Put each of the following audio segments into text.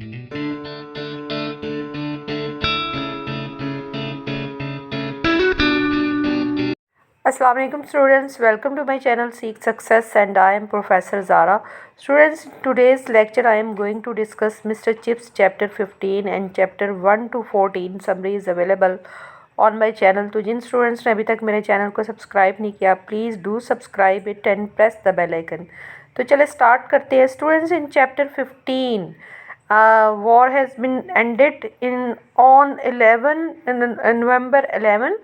Assalamu alaikum students, welcome to my channel Seek Success and I am Professor Zara. Students, in today's lecture I am going to discuss Mr. Chips chapter 15 and chapter 1 to 14. Summary is available on my channel. तो जिन students ने अभी तक मेरे channel को subscribe नहीं किया, please do subscribe it and press the bell icon. तो चले स्टार्ट करते हैं. Students, in chapter 15 war has been ended on 11 November 11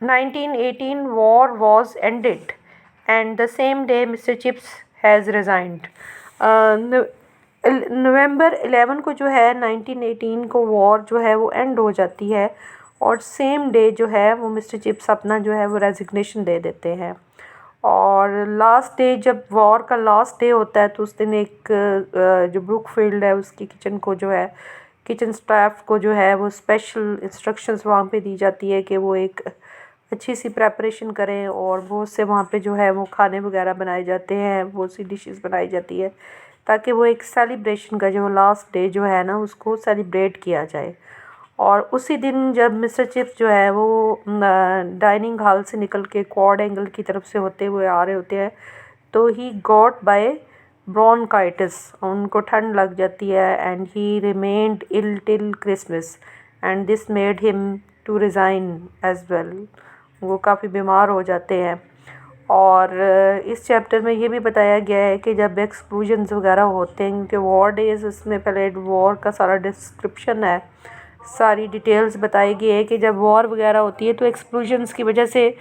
1918. War was ended and the same day Mr. Chips has resigned. नवंबर 11 को जो है 1918 को वॉर जो है वो एंड हो जाती है और सेम डे जो है वो मिस्टर चिप्स अपना जो है वो रेजिग्नेशन दे देते हैं. और लास्ट डे जब वॉर का लास्ट डे होता है तो उस दिन एक जो ब्रुकफील्ड है उसकी किचन को जो है किचन स्टाफ को जो है वो स्पेशल इंस्ट्रक्शंस वहाँ पे दी जाती है कि वो एक अच्छी सी प्रेपरेशन करें और बहुत से वहाँ पे जो है वो खाने वगैरह बनाए जाते हैं, बहुत सी डिशेस बनाई जाती है ताकि वो एक सेलिब्रेशन का जो लास्ट डे जो है ना उसको सेलिब्रेट किया जाए. और उसी दिन जब मिस्टर चिप्स जो है वो डाइनिंग हॉल से निकल के क्वाड एंगल की तरफ से होते हुए आ रहे होते हैं तो ही गॉट बाय ब्रोंकाइटिस, उनको ठंड लग जाती है and he remained ill till Christmas and this made him to resign as well. वो काफ़ी बीमार हो जाते हैं. और इस चैप्टर में ये भी बताया गया है कि जब एक्सप्लोजन्स वगैरह होते हैं, क्योंकि वॉर डेज़ इसमें पहले वॉर का सारा डिस्क्रिप्शन है, सारी डिटेल्स बताई गई है कि जब वॉर वगैरह होती है तो एक्सप्लोजन्स की वजह से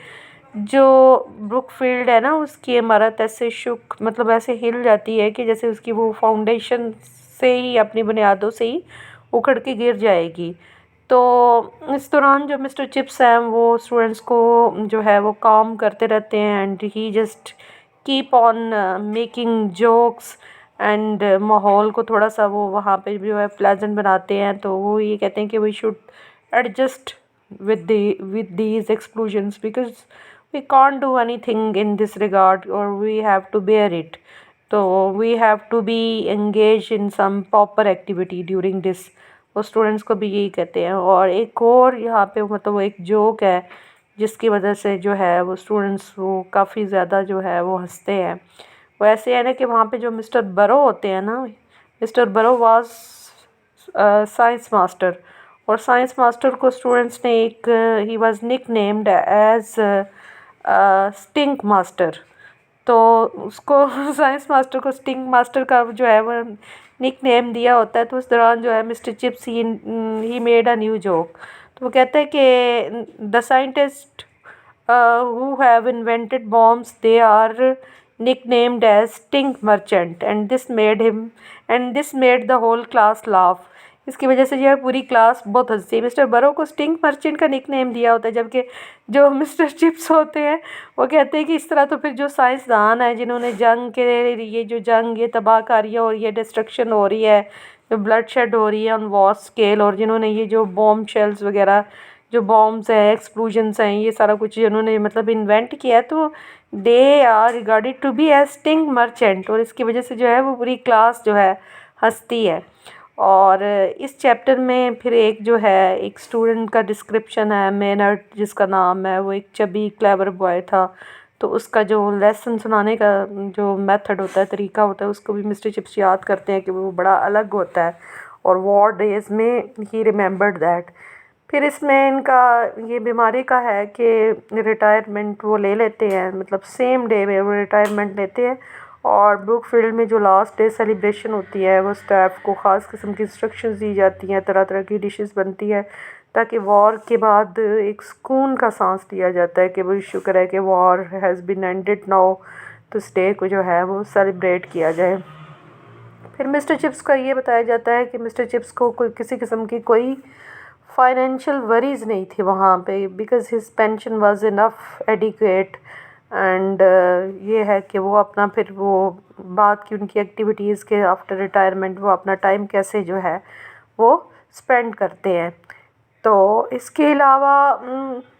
जो ब्रुकफील्ड है ना उसकी इमारत ऐसे शुक मतलब ऐसे हिल जाती है कि जैसे उसकी वो फाउंडेशन से ही अपनी बुनियादों से ही उखड़ के गिर जाएगी. तो इस दौरान जो मिस्टर चिप्स हैं वो स्टूडेंट्स को जो है वो काम करते रहते हैं and he just keep on making jokes and माहौल को थोड़ा सा वो वहाँ पे जो है प्लेजेंट बनाते हैं. तो वो ये कहते हैं कि we should adjust with these explosions because we can't do anything in this regard or we have to bear it. So we have to be engaged in some proper activity during this. वो students को भी यही कहते हैं. और एक और यहाँ पे मतलब वो एक जोक है जिसकी वजह से जो है वो स्टूडेंट्स वो काफ़ी ज़्यादा जो है वो हंसते हैं. वो ऐसे है ना कि वहाँ पे जो मिस्टर बरो होते हैं ना, mister Burrow was science master और साइंस मास्टर को स्टूडेंट्स ने एक ही was nick named as stink master. तो उसको साइंस मास्टर को स्टिंक मास्टर का जो है वो निक नेम दिया होता है. तो उस दौरान जो है mister chips he made a new joke. तो वो कहते हैं कि the scientist who have invented bombs they are nicknamed as stink merchant and this made the whole class laugh. इसकी वजह से जो है पूरी क्लास बहुत हंसी. मिस्टर बरो को स्टिंक मर्चेंट का निक नेम दिया होता है जबकि जो मिस्टर चिप्स होते हैं वो कहते हैं कि इस तरह तो फिर जो साइंसदान है जिन्होंने जंग के ये जो जंग ये तबाहकारी और ये डिस्ट्रक्शन हो रही है, जो ब्लड शेड हो रही है ऑन वॉस्ट स्केल, और जिन्होंने ये जो बॉम्ब शेल्स वगैरह जो बॉम्ब्स हैं एक्सप्लोजन्स हैं ये सारा कुछ जिन्होंने मतलब इन्वेंट किया है, तो they are regarded to be as stink merchant. और इसकी वजह से जो है वो पूरी क्लास जो है हंसती है. और इस चैप्टर में फिर एक जो है एक स्टूडेंट का डिस्क्रिप्शन है मेनर्ड जिसका नाम है, वो एक चबी क्लेवर बॉय था. तो उसका जो लेसन सुनाने का जो मेथड होता है, तरीका होता है, उसको भी मिस्टर चिप्स याद करते हैं कि वो बड़ा अलग होता है और वॉर डेज़ में ही रिमेंबर्ड दैट. फिर इसमें इनका ये बीमारी का है कि रिटायरमेंट वो ले लेते हैं, मतलब सेम डे में वो रिटायरमेंट लेते हैं. और ब्रुकफील्ड में जो लास्ट डे सेलिब्रेशन होती है वो स्टाफ को ख़ास किस्म की इंस्ट्रक्शंस दी जाती हैं, तरह तरह की डिशेस बनती है ताकि वॉर के बाद एक सुकून का सांस लिया जाता है कि भाई शुक्र है कि war has been ended now. तो इस डे को जो है वो सेलिब्रेट किया जाए. फिर मिस्टर चिप्स का ये बताया जाता है कि मिस्टर चिप्स को कोई किसी किस्म की कोई फाइनेंशियल वरीज़ नहीं थी वहाँ पे because his pension was enough adequate. And ये है कि वो अपना फिर वो बात की उनकी एक्टिविटीज़ के आफ्टर रिटायरमेंट वो अपना टाइम कैसे जो है वो स्पेंड करते हैं. तो इसके अलावा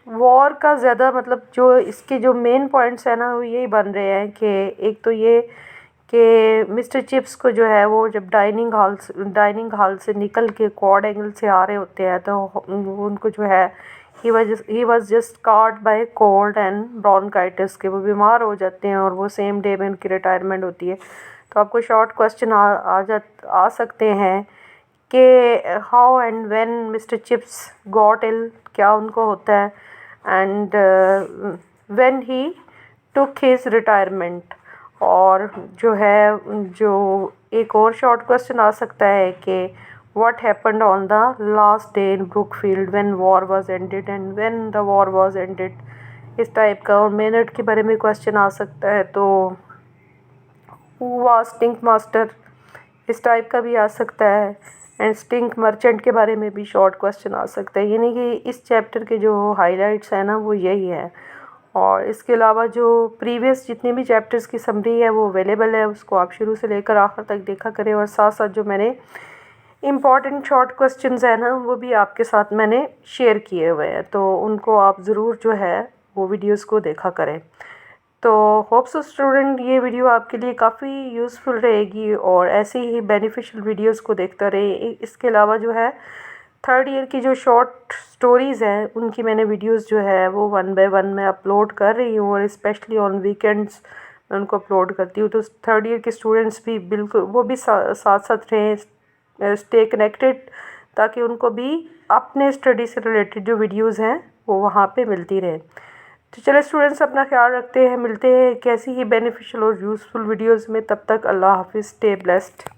वॉर का ज़्यादा मतलब जो इसके जो मेन पॉइंट्स हैं ना वो यही बन रहे हैं कि एक तो ये कि मिस्टर चिप्स को जो है वो जब डाइनिंग हॉल से निकल के क्वाड एंगल से आ रहे होते हैं तो उनको जो है he was just caught by cold and bronchitis के वो बीमार हो जाते हैं और वो सेम डे में उनकी रिटायरमेंट होती है। तो आपको शॉर्ट क्वेश्चन आ सकते हैं कि how and when mister chips got ill, क्या उनको होता है, and when he took his retirement. और जो एक और शॉर्ट क्वेश्चन आ सकता है कि what happened on the last day in Brookfield when war was ended and when the war was ended, इस टाइप का। और मेनट के बारे में क्वेश्चन आ सकता है तो हु वाज स्टिंक मास्टर, इस टाइप का भी आ सकता है। एंड स्टिंक मर्चेंट के बारे में भी शॉर्ट क्वेश्चन आ सकता है। यानी कि इस चैप्टर के जो हाइलाइट्स हैं ना वो यही है। और इसके अलावा जो प्रीवियस जितने भी चैप्टर्स की समरी है वो अवेलेबल है, उसको आप शुरू से लेकर आखिर तक देखा करें। और साथ साथ जो मैंने इम्पॉर्टेंट शॉर्ट क्वेश्चंस है ना वो भी आपके साथ मैंने शेयर किए हुए हैं, तो उनको आप ज़रूर जो है वो वीडियोस को देखा करें। तो होप सो स्टूडेंट ये वीडियो आपके लिए काफ़ी यूज़फुल रहेगी और ऐसे ही बेनिफिशियल वीडियोस को देखता रहे। इसके अलावा जो है थर्ड ईयर की जो शॉर्ट स्टोरीज़ हैं उनकी मैंने वीडियोस जो है वो 1 बाय 1 मैं अपलोड कर रही हूँ और स्पेशली ऑन वीकेंड्स मैं उनको अपलोड करती हूँ। तो थर्ड ईयर के स्टूडेंट्स भी बिल्कुल वो भी साथ साथ रहें, स्टे कनेक्टेड, ताकि उनको भी अपने स्टडी से रिलेटेड जो वीडियोज़ हैं वो वहाँ पे मिलती रहे। तो चलो स्टूडेंट्स अपना ख्याल रखते हैं, मिलते हैं कैसी ही बेनिफिशियल और यूज़फुल वीडियोज़ में। तब तक अल्लाह हाफिज़, स्टे ब्लेस्ड।